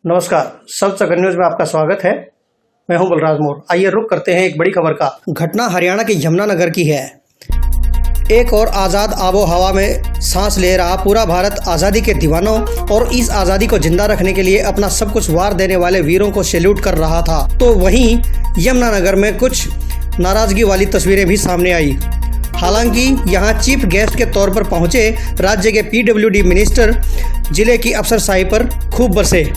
नमस्कार, सब सघन न्यूज में आपका स्वागत है। मैं हूं बलराज मोर। आइए रुक करते हैं एक बड़ी खबर का। घटना हरियाणा के यमुनानगर की है। एक और आज़ाद आबो हवा में सांस ले रहा पूरा भारत आज़ादी के दीवानों और इस आज़ादी को जिंदा रखने के लिए अपना सब कुछ वार देने वाले वीरों को सैल्यूट कर रहा था। तो वहीं यमुनानगर में कुछ नाराजगी वाली तस्वीरें भी सामने आई। हालांकि यहां चीफ गेस्ट के तौर पर पहुंचे राज्य के पीडब्ल्यूडी मिनिस्टर जिले की अफसरशाही पर खूब बरसे।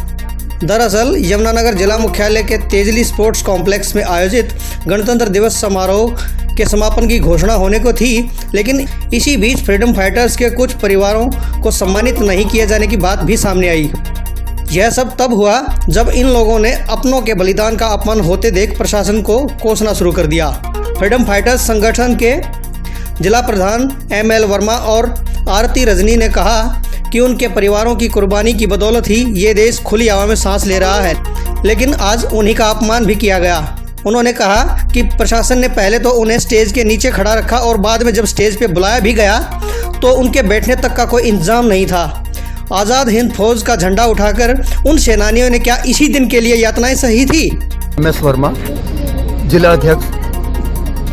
दरअसल यमुनानगर जिला मुख्यालय के तेजली स्पोर्ट्स कॉम्प्लेक्स में आयोजित गणतंत्र दिवस समारोह के समापन की घोषणा होने को थी, लेकिन इसी बीच फ्रीडम फाइटर्स के कुछ परिवारों को सम्मानित नहीं किए जाने की बात भी सामने आई। यह सब तब हुआ जब इन लोगों ने अपनों के बलिदान का अपमान होते देख प्रशासन को कोसना शुरू कर दिया। फ्रीडम फाइटर्स संगठन के जिला प्रधान ML वर्मा और आरती रजनी ने कहा कि उनके परिवारों की कुर्बानी की बदौलत ही ये देश खुली हवा में सांस ले रहा है, लेकिन आज उन्हीं का अपमान भी किया गया। उन्होंने कहा कि प्रशासन ने पहले तो उन्हें स्टेज के नीचे खड़ा रखा और बाद में जब स्टेज पे बुलाया भी गया तो उनके बैठने तक का कोई इंतजाम नहीं था। आज़ाद हिंद फौज का झंडा उठाकर उन सेनानियों ने क्या इसी दिन के लिए यातनाएं सही थी? MS वर्मा, जिला अध्यक्ष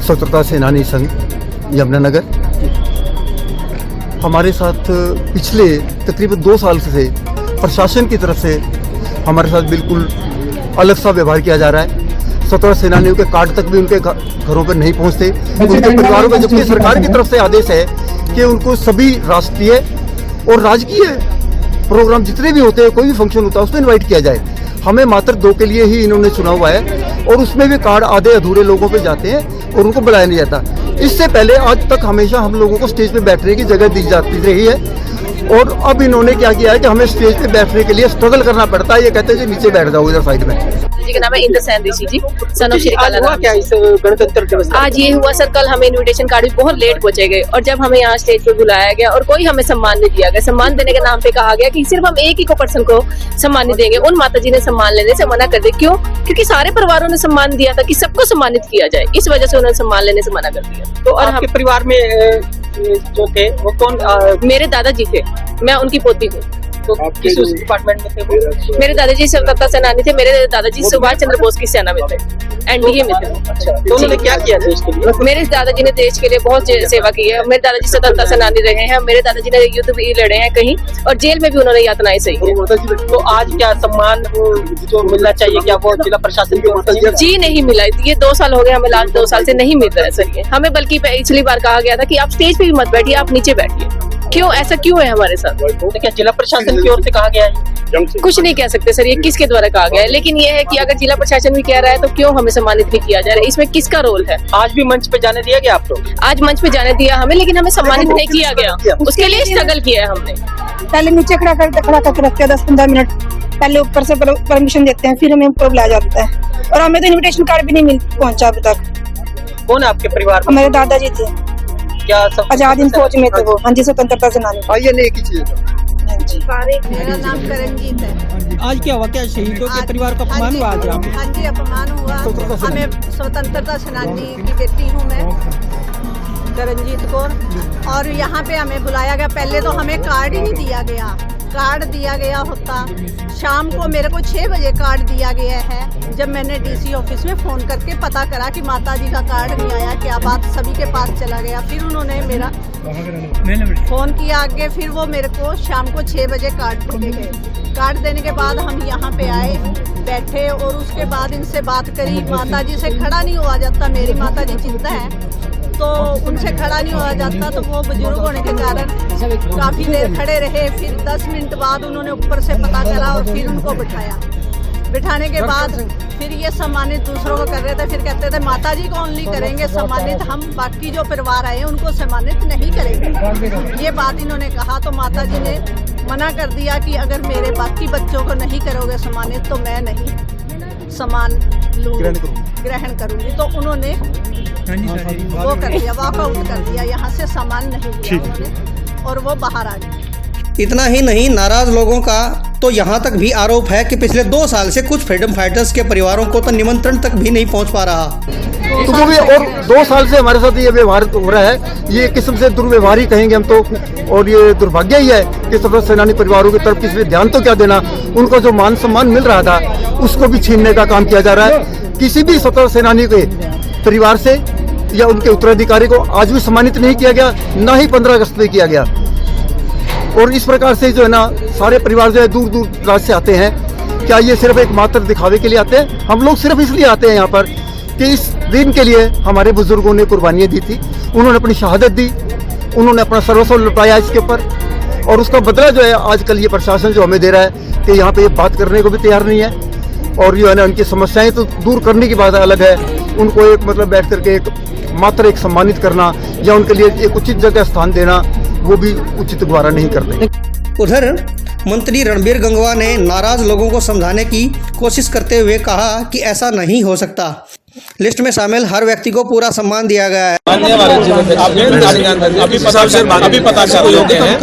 स्वतंत्रता सेनानी संघ यमुनानगर। हमारे साथ पिछले तकरीबन 2 साल से प्रशासन की तरफ से हमारे साथ बिल्कुल अलग सा व्यवहार किया जा रहा है। स्वतंत्रता सेनानियों के कार्ड तक भी उनके घरों पर नहीं पहुंचते, उनके परिवारों में, जबकि सरकार की तरफ से आदेश है कि उनको सभी राष्ट्रीय और राजकीय प्रोग्राम जितने भी होते हैं, कोई भी फंक्शन होता है उसमें इन्वाइट किया जाए। हमें मात्र 2 के लिए ही इन्होंने चुना हुआ है और उसमें भी कार्ड आधे अधूरे लोगों पे जाते हैं और उनको बुलाया नहीं जाता। इससे पहले आज तक हमेशा हम लोगों को स्टेज पे बैठने की जगह दी जाती रही है और अब इन्होंने क्या किया है कि हमें स्टेज पे बैठने के लिए स्ट्रगल करना पड़ता है। ये कहते हैं कि नीचे बैठ जाओ इधर साइड में। जी का नाम है इंद्र सैन ऋषि जी, सन ऑफ श्री काला। क्या इस गणतंत्र दिवस आज ये हुआ सर, कल हमें इनविटेशन कार्ड भी बहुत लेट पहुंचे गए और जब हमें यहाँ स्टेज पे बुलाया गया और कोई हमें सम्मान नहीं दिया गया। सम्मान देने के नाम पे कहा गया कि सिर्फ हम एक ही को पर्सन को सम्मान नहीं देंगे। उन माता जी ने सम्मान लेने से मना कर दिया। क्यों? क्योंकि सारे परिवारों ने सम्मान दिया था कि सबको सम्मानित किया जाए, इस वजह से उन्होंने सम्मान लेने से मना कर दिया। तो और आपके परिवार में जो थे वो कौन? मेरे दादाजी थे, मैं उनकी पोती हूँ। तो किस डिपार्टमेंट में थे? मेरे दादाजी स्वतंत्रता सेनानी थे। मेरे दादाजी सुभाष चंद्र बोस की सेना में थे, NDA में थे। अच्छा, तो उन्होंने क्या किया देश के लिए? मेरे दादाजी ने देश के लिए बहुत सेवा की है। मेरे दादाजी स्वतंत्रता सेनानी रहे हैं। मेरे दादाजी ने युद्ध भी लड़े हैं कहीं और जेल में भी उन्होंने यातनाएं सही है। तो आज क्या सम्मान जो मिलना चाहिए क्या वो जिला प्रशासन की ओर से? जी नहीं मिला। ये 2 साल हो गए हमें, लास्ट 2 साल से नहीं मिल रहा है सर। ये हमें बल्कि पिछली बार कहा गया था कि आप स्टेज पे भी मत बैठिए, आप नीचे बैठिए। क्यों ऐसा क्यों है हमारे साथ? क्या जिला प्रशासन की ओर से कहा गया है? कुछ नहीं कह सकते सर, ये किसके द्वारा कहा गया है। लेकिन ये है कि अगर जिला प्रशासन भी कह रहा है तो क्यों हमें सम्मानित भी किया जा रहा है? इसमें किसका रोल है? आज भी मंच पे जाने दिया गया आपको? आज मंच पे जाने दिया हमें, लेकिन हमें सम्मानित नहीं किया गया। उसके लिए स्ट्रगल किया है हमने। पहले नीचे खड़ा करके रखते हैं 10-15 मिनट, पहले ऊपर से परमिशन देते हैं, फिर हमें ऊपर बुलाया जाता है और हमें तो इनविटेशन कार्ड भी नहीं पहुंचा अभी तक। कौन है आपके परिवार में? हमारे दादाजी थे। क्या सब आजाद हिंद फौज में थे वो। हाँ जी, स्वतंत्रता सेनानी। आइए नहीं एक ही चीज मेरा नाम करणजीत है। आज क्या हुआ? क्या शहीदों के परिवार को अपमान हुआ आज यहाँ पे? हाँ जी, अपमान हुआ। हमें स्वतंत्रता सेनानी की बेटी हूँ मैं, करणजीत कौर, और यहाँ पे हमें बुलाया गया। पहले तो हमें कार्ड ही नहीं दिया गया। कार्ड दिया गया होता शाम को, मेरे को 6 बजे कार्ड दिया गया है। जब मैंने DC ऑफिस में फ़ोन करके पता करा कि माताजी का कार्ड नहीं आया, क्या बात, सभी के पास चला गया। फिर उन्होंने मेरा फ़ोन किया आगे, फिर वो मेरे को शाम को 6 बजे कार्ड दे गए। कार्ड देने के बाद हम यहाँ पे आए, बैठे और उसके बाद इनसे बात करी। माताजी से खड़ा नहीं हुआ जाता, मेरी माताजी जिंदा है तो उनसे खड़ा नहीं हुआ जाता, तो वो बुजुर्ग होने के कारण काफ़ी देर खड़े रहे। फिर 10 मिनट बाद उन्होंने ऊपर से पता करा और फिर उनको बिठाया। बिठाने के बाद फिर ये सम्मानित दूसरों को कर रहे थे। फिर कहते थे माताजी को ओनली करेंगे सम्मानित, हम बाकी जो परिवार आए उनको सम्मानित नहीं करेंगे। ये बात इन्होंने कहा तो माताजी ने मना कर दिया कि अगर मेरे बाकी बच्चों को नहीं करोगे सम्मानित तो मैं नहीं सम्मान ग्रहण करूंगी। तो उन्होंने वो कर दिया, वॉकआउट कर दिया, यहाँ से सम्मान नहीं दिया उन्होंने और वो बाहर आ गए। इतना ही नहीं, नाराज लोगों का तो यहाँ तक भी आरोप है कि पिछले 2 साल से कुछ फ्रीडम फाइटर्स के परिवारों को तो निमंत्रण तक भी नहीं पहुँच पा रहा। तो वो भी और 2 साल से हमारे साथ ये व्यवहार हो रहा है। ये किस्म से दुर्व्यवहार ही कहेंगे हम तो, और ये दुर्भाग्य ही है कि स्वतंत्रता सेनानी परिवारों की तरफ किसी ध्यान तो क्या देना, उनको जो मान सम्मान मिल रहा था उसको भी छीनने का काम किया जा रहा है। किसी भी स्वतंत्रता सेनानी के परिवार से या उनके उत्तराधिकारी को आज भी सम्मानित नहीं किया गया, ना ही 15 अगस्त में किया गया। और इस प्रकार से जो है ना, सारे परिवार जो है दूर दूर दराज से आते हैं। क्या ये सिर्फ एक मात्र दिखावे के लिए आते हैं? हम लोग सिर्फ इसलिए आते हैं यहाँ पर कि इस दिन के लिए हमारे बुजुर्गों ने कुर्बानियाँ दी थी, उन्होंने अपनी शहादत दी, उन्होंने अपना सर्वस्व लुटाया इसके ऊपर, और उसका बदला जो है आजकल ये प्रशासन जो हमें दे रहा है कि यहाँ पे ये बात करने को भी तैयार नहीं है। और जो है ना, उनकी समस्याएं तो दूर करने की बात अलग है, उनको एक मतलब बैठ करके एक सम्मानित करना या उनके लिए एक उचित जगह स्थान देना, वो भी उचित गवारा नहीं करते। उधर मंत्री रणबीर गंगवा ने नाराज लोगों को समझाने की कोशिश करते हुए कहा कि ऐसा नहीं हो सकता। लिस्ट में शामिल हर व्यक्ति को पूरा सम्मान दिया गया है। अभी पता चल लोग हैं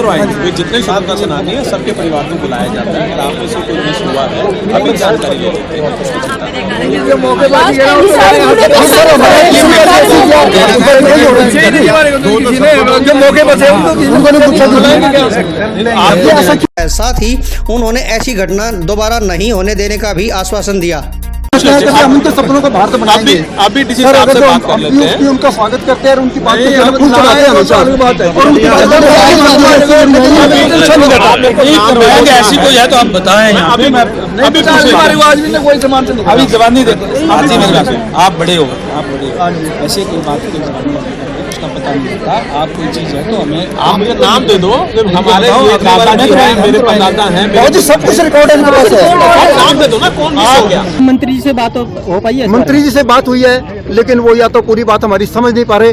जितने स्वतंत्रता सेनानी है सबके परिवार को बुलाया जाता है। अगर आपको से कोई मिस हुआ है अभी जानकारी ले लेते हैं। साथ ही उन्होंने ऐसी घटना दोबारा नहीं होने देने का भी आश्वासन दिया। हम उनके सपनों को भारत बनाएंगे। अभी डीसी साहब से बात कर लेते हैं। उनका स्वागत करते हैं, उनकी बात ऐसी कोई है तो आप बताएं। अभी जवाब नहीं देते। आप बड़े हो, ऐसे कोई बात की जवाब नहीं, उसका पता नहीं होता। आप कोई चीज है तो हमें आप मुझे नाम दे दो। हमारे मेरे परदादा हैं, सब कुछ रिकॉर्ड है, नाम दे दो ना, कौन मिस हो गया। मंत्री जी से बात हो पाई है? मंत्री जी से बात हुई है, लेकिन वो या तो पूरी बात हमारी समझ नहीं पा रहे,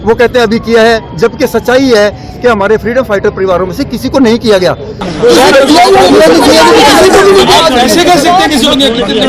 वो कहते हैं अभी किया है, जबकि सच्चाई है कि हमारे फ्रीडम फाइटर परिवारों में से किसी को नहीं किया गया। ऐसे कह सकते हैं किसी को नहीं दिया।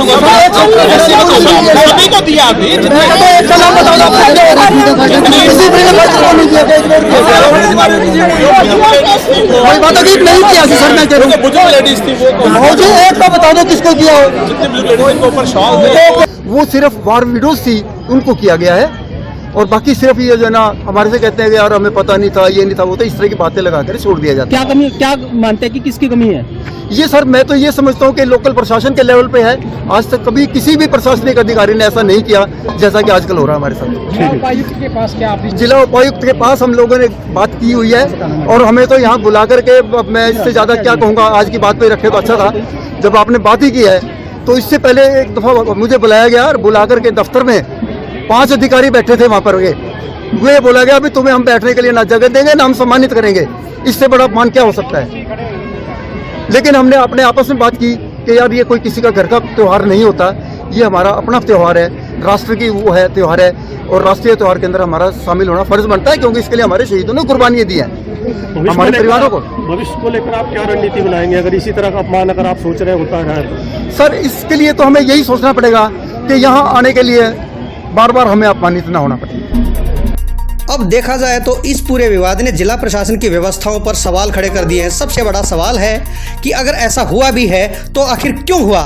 नहीं किया सर, मैं कह रहा हूँ बुजुर्ग लेडीज थी, मुझे एक का बता दो किसको किया हो। जितने बुजुर्ग लेडीज के ऊपर शॉल थे वो सिर्फ वार विडोज थी, उनको किया गया है। और बाकी सिर्फ ये जो है ना, हमारे से कहते हैं कि यार हमें पता नहीं था, ये नहीं था, वो तो इस तरह की बातें लगा कर छोड़ दिया जाता है। क्या कमी, क्या मानते हैं कि किसकी कमी है? ये सर मैं तो ये समझता हूँ कि लोकल प्रशासन के लेवल पे है। आज तक कभी किसी भी प्रशासनिक अधिकारी ने ऐसा नहीं किया जैसा कि आजकल हो रहा है हमारे साथ। जिला उपायुक्त के पास क्या आप? जिला उपायुक्त के पास हम लोगों ने बात की हुई है, और हमें तो यहाँ बुला करके, मैं इससे ज्यादा क्या कहूँगा, आज की बात पे रखे तो अच्छा था। जब आपने बात ही की है तो इससे पहले एक दफा मुझे बुलाया गया, और बुला करके दफ्तर में 5 अधिकारी बैठे थे वहाँ पर। वे बोला गया अभी तुम्हें हम बैठने के लिए ना जगह देंगे ना हम सम्मानित करेंगे। इससे बड़ा अपमान क्या हो सकता है। लेकिन हमने अपने आपस में बात की कि यार ये कोई किसी का घर का त्यौहार नहीं होता, ये हमारा अपना त्यौहार है, राष्ट्र की वो है त्यौहार है, और राष्ट्रीय त्यौहार के अंदर हमारा शामिल होना फर्ज बनता है, क्योंकि इसके लिए हमारे शहीदों ने कुर्बानियाँ दी हैं हमारे परिवारों को। भविष्य को लेकर आप क्या रणनीति बनाएंगे अगर इसी तरह का अपमान अगर आप सोच रहे होता है तो? सर इसके लिए तो हमें यही सोचना पड़ेगा कि यहाँ आने के लिए बार बार हमें अपमानित न होना पड़े। अब देखा जाए तो इस पूरे विवाद ने जिला प्रशासन की व्यवस्थाओं पर सवाल खड़े कर दिए हैं। सबसे बड़ा सवाल है कि अगर ऐसा हुआ भी है तो आखिर क्यों हुआ।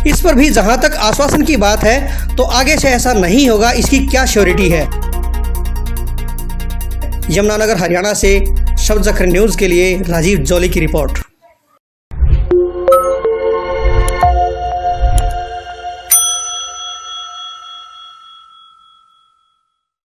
इस पर भी जहां तक आश्वासन की बात है तो आगे से ऐसा नहीं होगा, इसकी क्या श्योरिटी है। यमुनानगर हरियाणा से शब्द जखर न्यूज़ के लिए राजीव जौली की रिपोर्ट।